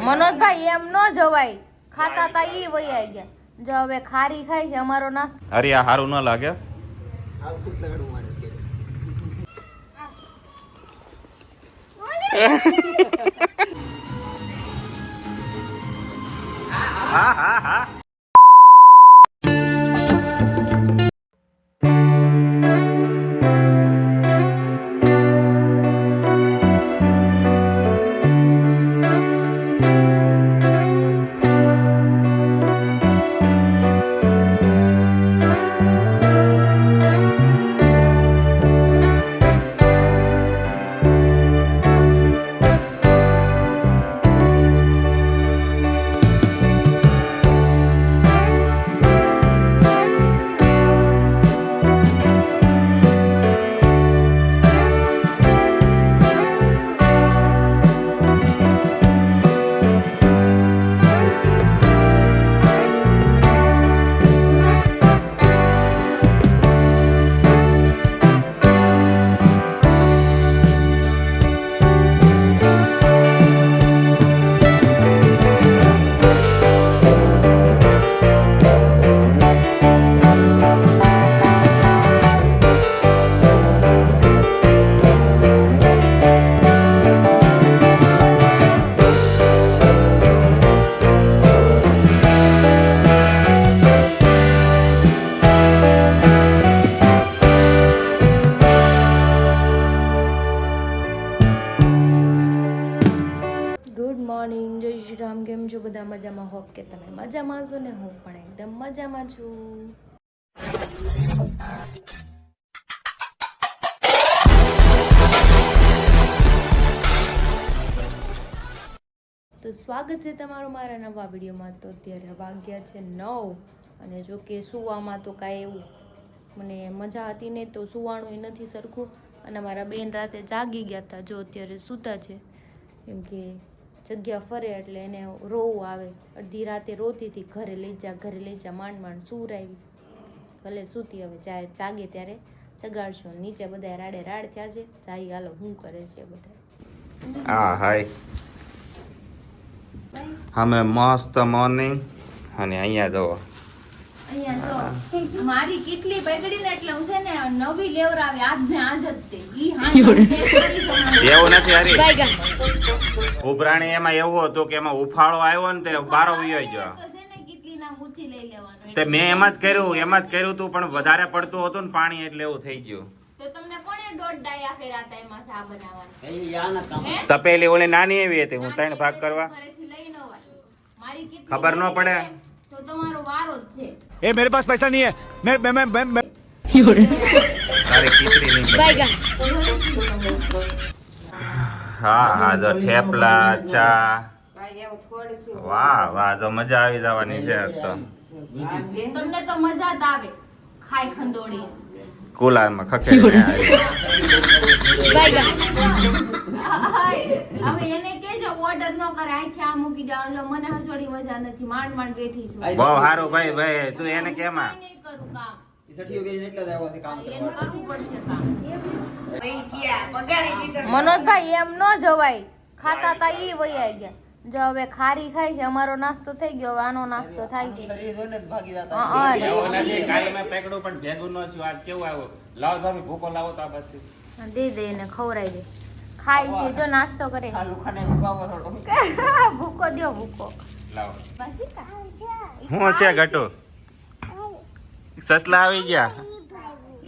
મનોજભાઈ એમ ન જવાય, ખાતા તા ઈ વયા ગયા. જો હવે ખારી ખાય છે અમારો નાસ્તો. અરે આ સારું ન લાગે. હા હા હા. કેમ છો બધા? મજામાં? હોપ કે તમે મજામાં છો ને હું પણ એકદમ મજામાં છું. તો સ્વાગત છે તમારું મારા નવા વિડીયોમાં. તો અત્યારે વાગ્યા છે 9 અને જો કે સુવામાં તો કાંઈ એવું મને મજા હતી ને, તો સુવાનું નથી સરખું. અને મારા બેન રાતે જાગી ગયા હતા, જો અત્યારે સૂતા છે. કેમ કે જગ્યા ફરે એટલે એને રોવું આવે. અડધી રાતે રોતી હતી, ઘરે લઈ જા ઘરે લઈ જા, માંડ સુરાવી. ભલે સૂતી, હવે જ્યારે જાગે ત્યારે જગાડશું. નીચે બધા રાડે રાડ થયા છે, જાય હાલો શું કરે છે બધા. હા હાય, અમે મસ્ત મોર્નિંગ. અને અહીંયા જુઓ, અહીંયા જો મારી કેટલી બગડી ને, એટલે હું છે ને નવી લેવરાવી આજ ને આજ જ તે ઈ એવું નથી હારી ઉભરાણી. એમાં એવું હતું કે એમાં ઉફાળો આવ્યો ને તે બારો વયો ગયો. કેટલી ના મૂછી લઈ લેવાનું તે મેં એમ જ કર્યું તું, પણ વધારે પડતું હતું ને પાણી, એટલે એવું થઈ ગયું. તો તમને કોણે દોઢ ડાયા કર્યા હતા એમાં ચા બનાવવાની? તપેલી ઓલી નાની એવી હતી, હું 3 ભાગ કરવા મારી ખબર ન પડે તો તમારો વારો જ છે. ए मेरे पास पैसा नहीं है, मैं તારી ખીચડી નહીં. હા હા, જો થેપલા, ચા, વાહ વાહ, તો મજા આવી જવાની છે આજ તો. તમને તો મજા જ આવે ખાઈ ખંડોળી કુલામાં ખખેડીને હવે એને કેજો ઓર્ડર ન કરે, આખી આ મૂકી જાવ. મને હસોડી મજા નથી, માંડ બેઠી છું. બહુ સારું ભાઈ, તું એને કેમાં નહીં કરું કામ, એમ કરવું પડશે કામ. મનોજભાઈ એમ ન જવાય, ખાતા તા ઈ વયા ગયા. જો હવે ખારી ખાય છે અમારો નાસ્તો થઈ ગયો, હવે આનો નાસ્તો થાય છે. કાલે મેં પેકડું પણ ભેગું ન થયું. આજ કેવું આવ્યું? લાવો ભાભી ભૂકો લાવો તો આ બાજુ દે દે એને ખવરાઈ દે. ખાય છે જો નાસ્તો કરે. ભૂકો દો ભૂકો. લાવો. હું છે ગટુ? સસલા આવી ગયા.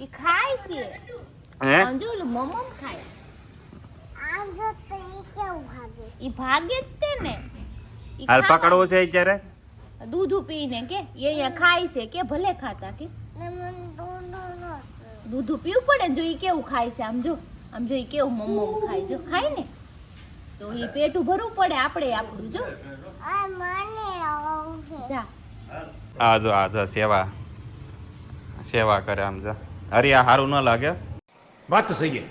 ઈ ખાય છે. હે? અંજો ઓલું મમમ ખાય. ઈ ભાગે જ તે ને. હાલ પકડવું છે અત્યારે. દૂધ પીને કે એ ખાય છે કે ભલે ખાતા કે દૂધ પીવું પડે ને. જો ઈ કેવું ખાય છે, આમ જો ઈ કેવું મમમ ખાય. જો ખાય ને તો ઈ પેટું ભરવું પડે, આપણે આપણું જો. જા આ જો સેવા કરે આમ જો. અરે આ સારું ન લાગે. बात तो सही है.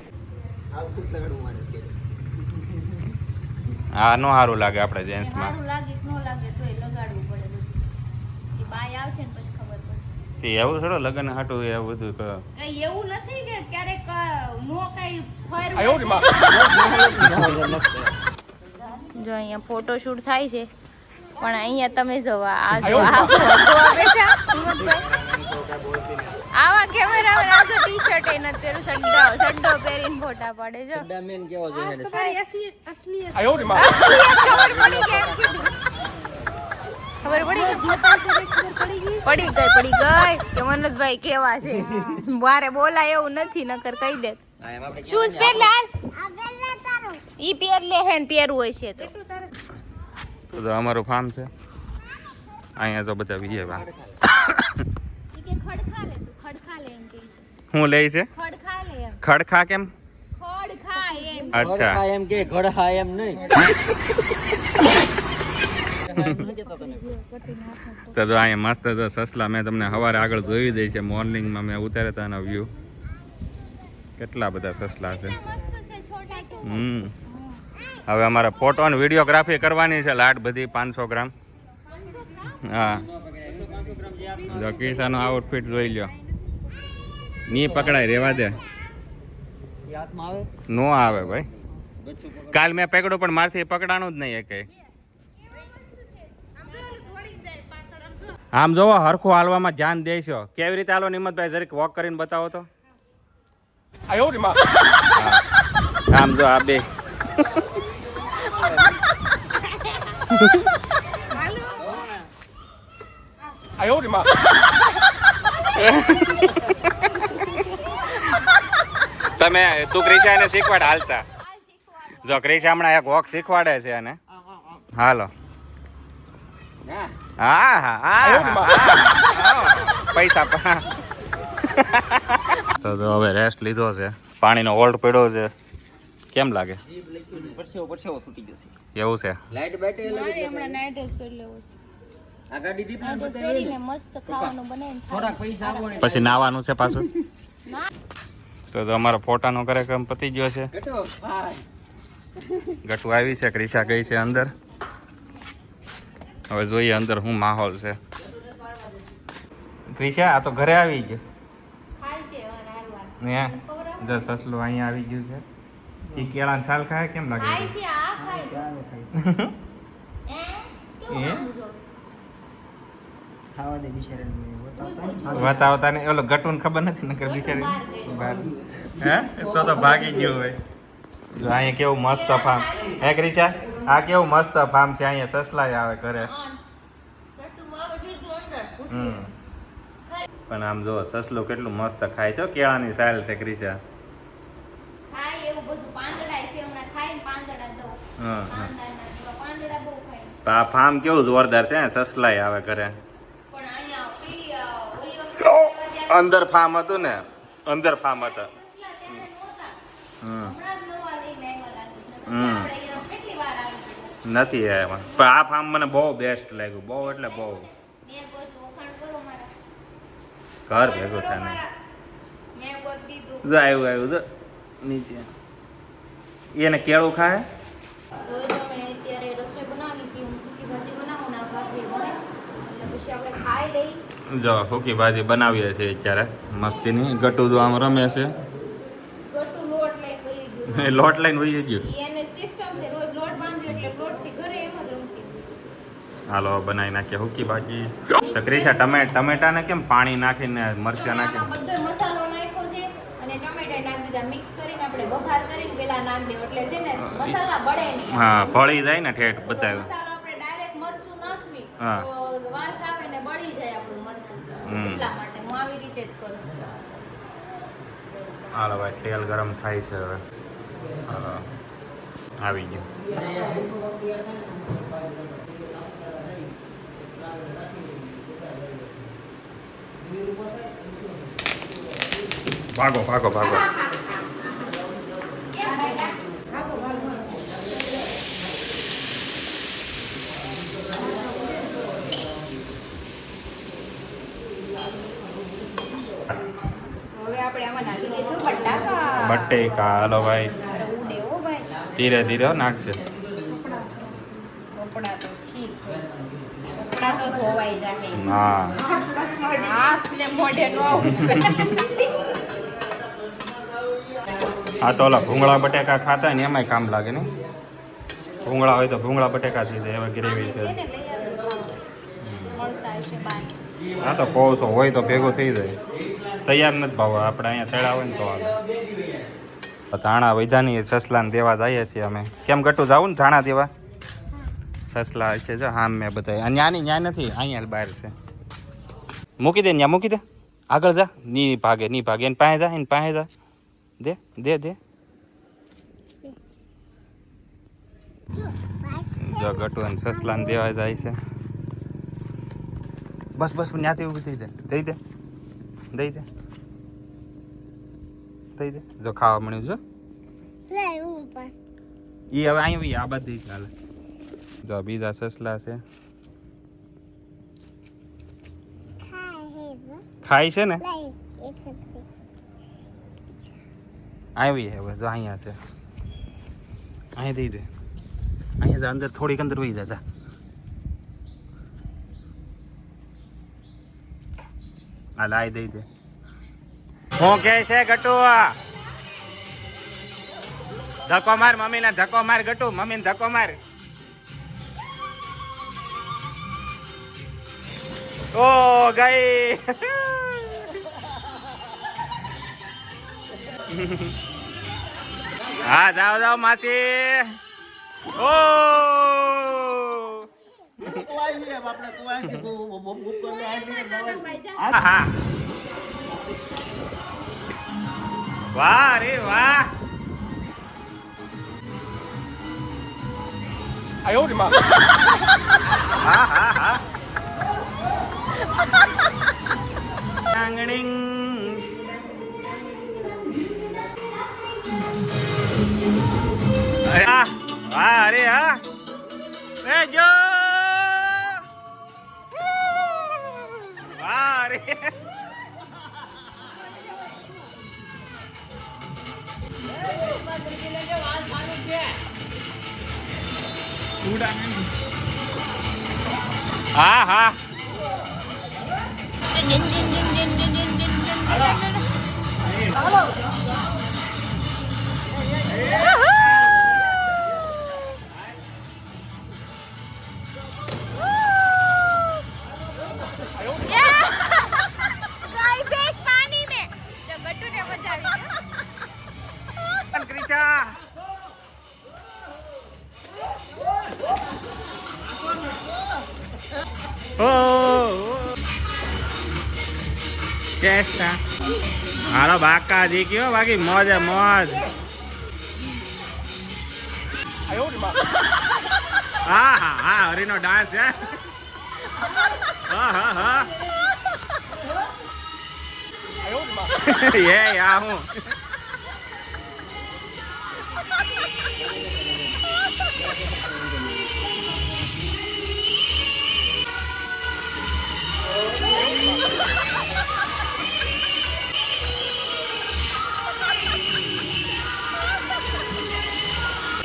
આ નો સારું લાગે આપણે જેન્ટ્સ માં. સારું લાગે કે ન લાગે તોય લગાડવું પડે બધું. ઈ બાય આવશે ને પછી ખબર પડે. તે એવું થોડો લગન હાટું એવું બધું કરે. કઈ એવું નથી કે ક્યારેક નો કઈ ફર જો અહીંયા ફોટોશૂટ થાય છે પણ અહીંયા તમે જોવા આ જો આ બેઠા આવા કેમેરા આ જો ટી-શર્ટ એ નથી પહેરું સડ્ડો પહેરીને ફોટા પાડે જો મેન કેવો જોઈએ आयो रे माँ ખબર પડી કેમ કીધું ખબર પડી ગઈ કે મનોજભાઈ કેવા છે બારે બોલાય એવું નથી નકર કહી દે શૂઝ પહેર લે હાલ ઈ પહેર લે હે ને પહેરવું હોય છે તો અમારું ફાર્મ છે અહીંયા તો બધા બીજે ફાર્મ ઈ કે ખડખા લે તું ખડખા લે એમ કે હું લઈ છે ખડખા લે એમ ખડખા કેમ ખડખા એમ અચ્છા એમ કે ઘડહા એમ નહીં તો જો અહીંયા મસ્ત તો સસલા મેં તમને સવારે આગળ જોઈ દઈ છે મોર્નિંગમાં મેં ઉતાર્યા હતા એનો વ્યૂ કેટલા બધા સસલા છે મસ્ત છે છોટા હવે અમારે ફોટો અને વિડીયોગ્રાફી કરવાની છે લાટ બધી 500 ગ્રામ હા જો કિસાનો આઉટફિટ જોઈ લ્યો ની પકડાય રેવા દે હાથમાં આવે નો આવે ભાઈ કાલ મેં પકડ્યો પણ મારથી પકડાણું જ નહીં એકે આમ જોવો હરખું હાલવામાં ધ્યાન દેશો કેવી રીતે હાલો નિમતભાઈ જરીક વોક કરીને બતાવો તો आयो रे माँ આમ જો આ બે आयो रे माँ તમે તું ક્રિશાને શીખવાડ હાલતા જો ક્રિશા હમણાં એક વોક શીખવાડે છે અને હાલો હા હા પૈસા તો હવે રેસ્ટ લીધો છે પાણીનો હોલ્ડ પડ્યો છે કેમ લાગે પરસેવો છૂટી ગયો છે એવું છે લાઈટ બાઈટ મારે હમણાં નાઈટ ડ્રેસ પહેરી લેવો છે આ ગાડી દીપ નાઈટ ડ્રેસ પહેરીને મસ્ત ખાવાનું બનાવીને થોડાક પૈસા આપો ને પછી નાવાનું છે પાછું તો અમારો ફોટાનો કાર્યક્રમ પતી ગયો છે ગટો ભાઈ ગટુ આવી છે ક્રિશા ગઈ છે અંદર હવે જોઈએ અંદર શું માહોલ છે ક્રિશા આ તો ઘરે આવી ગયો ખાય છે હારવાર ને જો સસલું અહીંયા આવી ગયું છે ઈ કેળાની છાલ ખાય કેમ લાગે ખાય છે આ ખાય છે કેવું એ? નામ જોવે ખાવા દે બિચારાને બતાવતા ને ઓલો ગટુને ખબર નથી નકર બિચારી બહાર હે તો ભાગી ગયો હોય જો અહીંયા કેવું મસ્ત ફાર્મ હે ક્રિશા આ કેવું મસ્ત ફાર્મ છે અહીંયા સસલાય આવે ઘરે હમ પણ આમ જો સસલું કેટલું મસ્ત ખાય છે કેળાની સાલ છે ક્રિશા ખાય એવું બધું પાંદડા છે હમણાં ખાય ને પાંદડા દો હા હા પાંદડા જેવા પાંદડા બહુ ખાય તો આ ફાર્મ કેવું જોરદાર છે સસલાય આવે ઘરે પણ અહીંયા પેલી ઓલી અંદર ફાર્મ હતું ને અંદર ફાર્મ હતા સસલા ત્યારે નહોતા હમ હમણાં જ નવા લઈને આવ્યા લાગે છે હમ. આપણે અહીંયા કેટલી વાર આવી ગયા નથી એમાં પણ આ ફાર્મ મને બહુ બેસ્ટ લાગ્યું બહુ એટલે બહુ મેં કોઈ વખાણ કરો મારા ઘર ભેગું થાય ને મેં કોઈ દીધું જો આવ્યું જો નીચે એને કેળું ખાય રોજ અમે અત્યારે રસોઈ બનાવી છે હું સૂકી ભાજી બનાવું ને આ ભાખરી બને એટલે પછી આપણે ખાઈ લઈ જો સૂકી ભાજી બનાવીએ છીએ અત્યારે મસ્તીની ગટુ જો આમ રમે છે ગટુ લોટ લઈ ગઈ ગયું એ લોટ લઈને વહી ગયું ઈ એને સિસ્ટમ છે રોજ લોટ બાંધ્યો એટલે લોટથી ઘરે એમ જ રમતી હાલો બનાવી નાખીએ સૂકી ભાજી તો ક્રિશા ટમેટાને કેમ પાણી નાખીને મરચાં આમાં નાખીને બધો મસાલો નાખ્યો છે અને ટમેટા નાખી દીધા મિક્સ કરીને આપણે વઘાર કરીને પેલા નાખી દેવું એટલે છે ને મસાલા બળે નહીં હા ફળી જાય ને ઠેઠ બતાવ્યું મસાલો આપણે ડાયરેક્ટ મરચું નાખવી હા. તો વાસ આવે ને બળી જાય આપણું મરચું હમ. એટલા માટે હું આવી રીતે જ કરું હાલો ભાઈ તેલ ગરમ થાય છે હવે હાલો આવી ગયું ભાગો ભાગો ભાગો હવે આપણે આમાં નાખી દઈશું બટાકા બટેકા હાલો ભાઈ અરે ઉડે હો ભાઈ ધીરે ધીરે નાખશે કપડા તો છી કપડા તો ધોવાઈ જાય હા હાથ ને મોઢે નો આવવું આ તો ઓલા ભૂંગળા બટેકા ખાતા ને એમાંય કામ લાગે ને ભૂંગળા હોય તો ભૂંગળા બટેકા થઈ જાય એવા ગ્રેવી છે. ને લઈ આવ્યો મળતા હશે બાર. હા તો કહું છો હોય તો ભેગું થઈ જાય. તૈયાર નથી ભાવ આપણે અહીંયા તેડા હોય ને તો હાલે. ધાણા વૈધાની સસલાને દેવા જઈએ છીએ અમે. કેમ ગટું જાવું ને ધાણા દેવા? સસલા છે જો હા મેં બધા ન્યાની ન્યા નથી અહીંયા બહાર છે. મૂકી દે ન્યા મૂકી દે. આગળ જા ની ભાગે એને પાસે જા એને પાસે જા. દે દે દે. જો ગટુ અને સસલાને દેવા જાય છે. બસ બસ ત્યાંથી ઊભી થઈ દે દઈ દે દઈ દે દઈ દે. જો ખાવા મળ્યું જો ઈ હવે અહીં આ બધી ચાલે. જો બીજા સસલા છે ખાય છે ને આવી હવે જો અહીંયા છે અહીં દઈ દે. અહીંયા અંદર થોડીક અંદર વહી જા. આ લાઈ દઈ દે. હું કે છે ગટુ ધક્કો માર મમ્મીને ધક્કો માર ગટુ મમ્મીને ધક્કો માર. ઓ ગઈ. હા જાઓ જાઓ માસી. ઓ હા વાહ રે વાહ. I owed him up. હા હા હા. આંગણીંગ. હા વાહ અરે હા. એ જો વાહ રે. હા હા. કેસા હાલો બાકા જી કયો બાકી મોજ મોજ. I owed him up. હા હા હા હરીનો ડાન્સ છે. હા હા હા. I owed him up. એ યા હું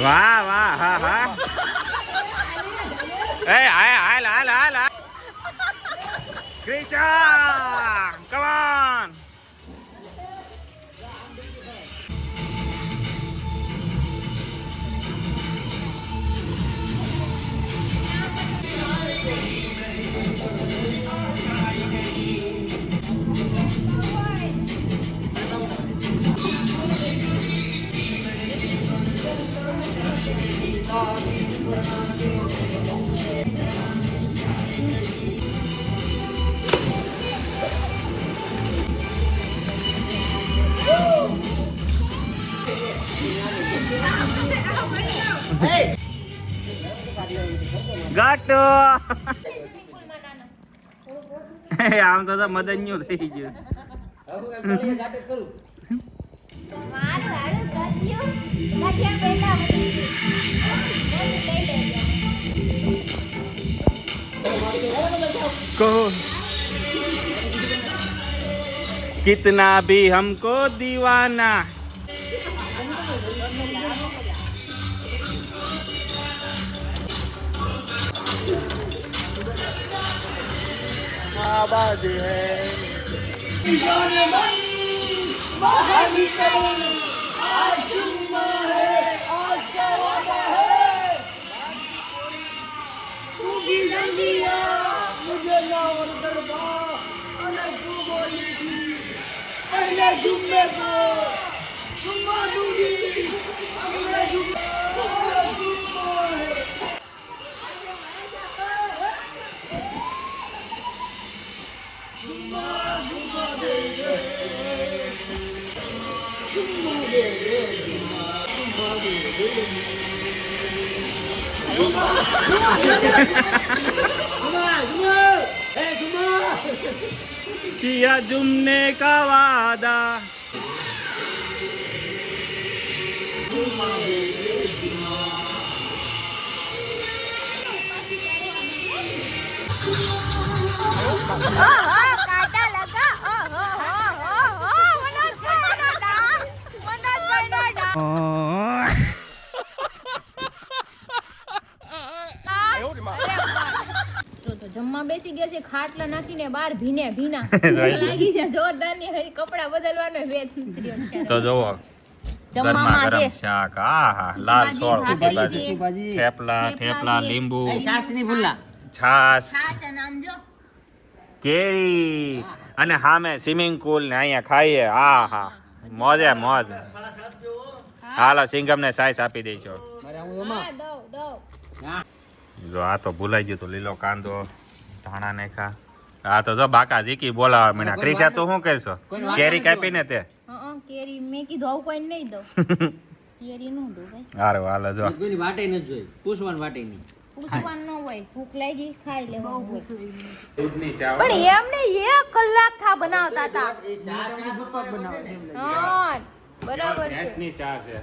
વાહ વાહ હા હા. એ હાલ હાલ હાલ હાલ. Krisha come on. ગાટો આમ તો મદન્યું થઈ ગયું. કહો कितना भी हमको दीवाना. आवाज है किया जुमने का वादा કાટા લગા તો જમવા બેસી ગયા છે ખાટલા નાખીને બાર ભીના લાગી છે જોરદાર ની હરી કપડા બદલવાનો વેત નીકળ્યો તો જોવો જમવામાં છે શાક આહા લાલ સોળ ભાખરી છે. થેપલા લીંબુ સાસ ની ભૂલા છાસ છાશ અને આમ જો કેરી અને હામે સ્વિમિંગ પુલ ને અહીંયા ખાઈએ આહા મોજે મોજ હાલો સિંગમ ને સાઈસ આપી દઈશું મારે હું હા એમાં દઉં જો આ તો ભૂલાઈ ગયું તો લીલો કાંદો ધાણા ને ખા આ તો જો બાકા જીકી બોલાવા મીના ક્રિશા તું શું કરશો કેરી કાપી ને તે કેરી મેં કીધું આવું કોઈ નહીં દઉં કેરી નું દઉં ભાઈ હારો હાલો જો કોઈની વાટે નથી જોઈ પૂછવાનું વાટે નહીં પૂછવાનું ન હોય ભૂખ લાગી ખાઈ લેવાનું હોય. દૂધની ચા પણ એમને 1 કલાક થા બનાવતા હતા હા બરાબર છે ભેંસની ચા છે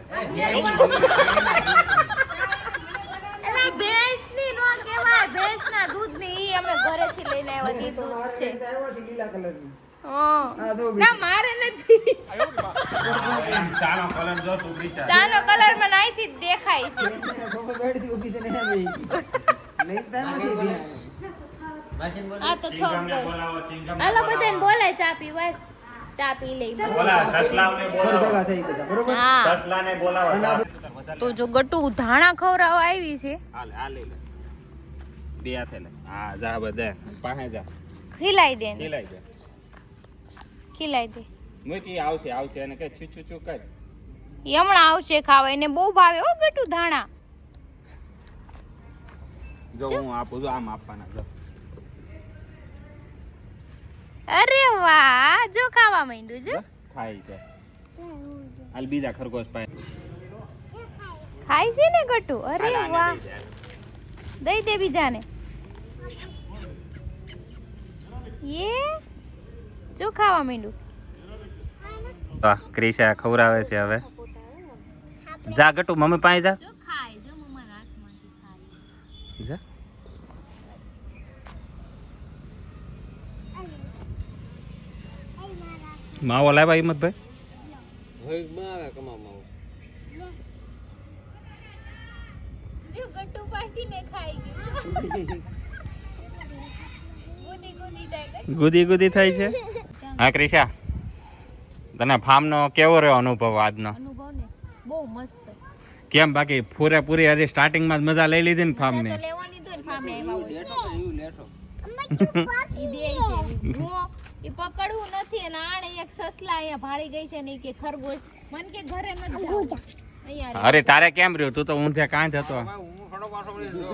એલા ભેંસની નો કહેવાય ભેંસના દૂધની ઈ અમે ઘરેથી લઈને આવ્યા તે દૂધ છે હા ના મારે નથી ચાનો કલર જો તું ક્રિશા ચાનો કલર મને અહીંથી જ દેખાય છે આ તો સિંગમ ને થોક બોલાવો સિંગમ હાલો બધાને બોલાય ચા પીવાય ચા પી લઈ બસ. બોલા સસલાને બોલાવો હા સસલાને બોલાવો તો જો ગટુ ધાણા ખવરાવા આવી છે હાલે આ લઈ લે બે હાથે લે હા જા બધે પાસે જા ખીલાઈ દે ને ખીલાઈ દે ખીલાઈ દે મૂકી આવશે અને કે છુ છુ છુ કર ઈ હમણાં આવશે ખાવા એને બહુ ભાવે હો ગટુ ધાણા જો હું આપું જો આમ આપવાના જો અરે વાહ જો ખાવા માંડ્યું જો ખાઈ છે હાલ બીજા ખરગોશ પાય ખાય છે ને ગટુ અરે હાલ આને વાહ દઈ દે. દઈ દે બીજાને યે જો ખાવા માંડ્યું વાહ ક્રિશા ખવરાવે છે હવે જા ગટુ મમ્મી પાસે જા જો ખાય જો મમ્માના હાથમાંથી ખાય જા માવો લાવ્યા હિંમતભાઈ હવે માં આવે કમાવામાં જો ગટુ પાછી ને ખાઈ ગયું ગુદી થાય ગુદી ગુદી થાય છે હા ક્રિશા તને ફાર્મનો કેવો રહ્યો અનુભવ આજનો અનુભવ ને બહુ મસ્ત કેમ બાકી પૂરેપૂરી હજી સ્ટાર્ટિંગમાં જ મજા લઈ લીધી ને ફાર્મની તો લેવાની તો ને ફામે આવ્યા હોય લેટો તો એવું લેટો ઈ દે છે હું ઈ પકડવું નથી અને આણે એક સસલા અહીંયા ભાળી ગઈ છે ને ઈ કે ખરગોશ મન કે ઘરે ન જાવ અહીંયા અરે તારે કેમ રહ્યું તું તો ઊંધે કાં જ હતો હું થોડો પાછો વળી જો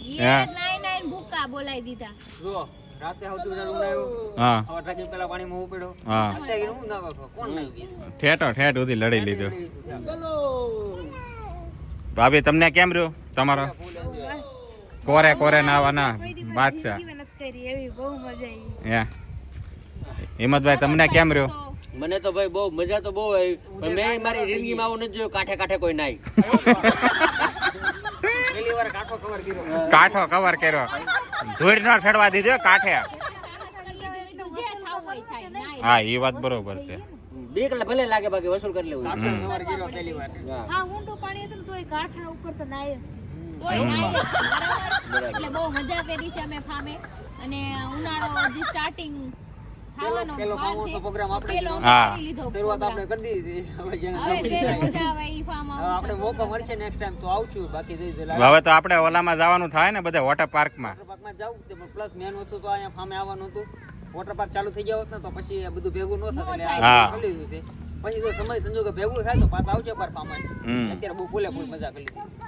ઈ હા. નાઈ ભૂકા બોલાવી દીધા જો રાતે આવતું બધા ઉનાયો હા હવે ટાકી પેલા પાણીમાં ઉપડ્યો હા અત્યારે હું ના કાકો કોણ નહીં ગયું ઠેઠ સુધી લડી લીધું ભાભી તમને કેમ રહ્યું તમારો કોરે નાવાના બાદશાહ હે હિંમતભાઈ તમને કેમ રહ્યું મને તો ભાઈ બહુ મજા તો બહુ આવી પણ મેં મારી જિંદગીમાં આવું નથી જોયું કાંઠે કાંઠે કોઈ નાઈ પહેલી વાર કાંઠો કવર કર્યો કાંઠો કવર કર્યો ધૂળ ન છડવા દીધો કાંઠે જે થાવ હોય થાય નાઈ હા એ વાત બરોબર છે બે કલાક ભલે લાગે બાકી વસૂલ કરી લેવું હમ. કોઈ નાઈ બરાબર એટલે બહુ મજા કરી છે અમે ફામે અને ઉનાળો હજી સ્ટાર્ટિંગ ખાવાનો પેલો બહાર ફાર્મ છે. હાઉસનો પ્રોગ્રામ આપણે પેલો જ. અમે હા. કરી લીધો શરૂઆત program. આપણે કરી દીધી હવે જેને હવે જેને મજા આવે ઈ farm house હવે આપણે નો મોકો program. મળશે નેક્સ્ટ ટાઈમ તો આવશું બાકી જઈ હવે તો આપણે ઓલામાં જવાનું થાય ને બધે વોટર પાર્કમાં. વોટર પાર્કમાં જાવ તે પ્લસ મેન વસ્તુ તો અહીંયા ફામે આવવાનું હતું. વોટર પાર્ક ચાલુ થઈ ગયા હોત ને તો પછી આ બધું ભેગું ન થાત એટલે હા. આ કરી લીધું છે. પછી જો સમય સંજોગે ભેગું થાય તો પાછા આવજો પર ફામે. હમ. અત્યારે બહુ ફૂલે ફૂલ મજા કરી લીધી.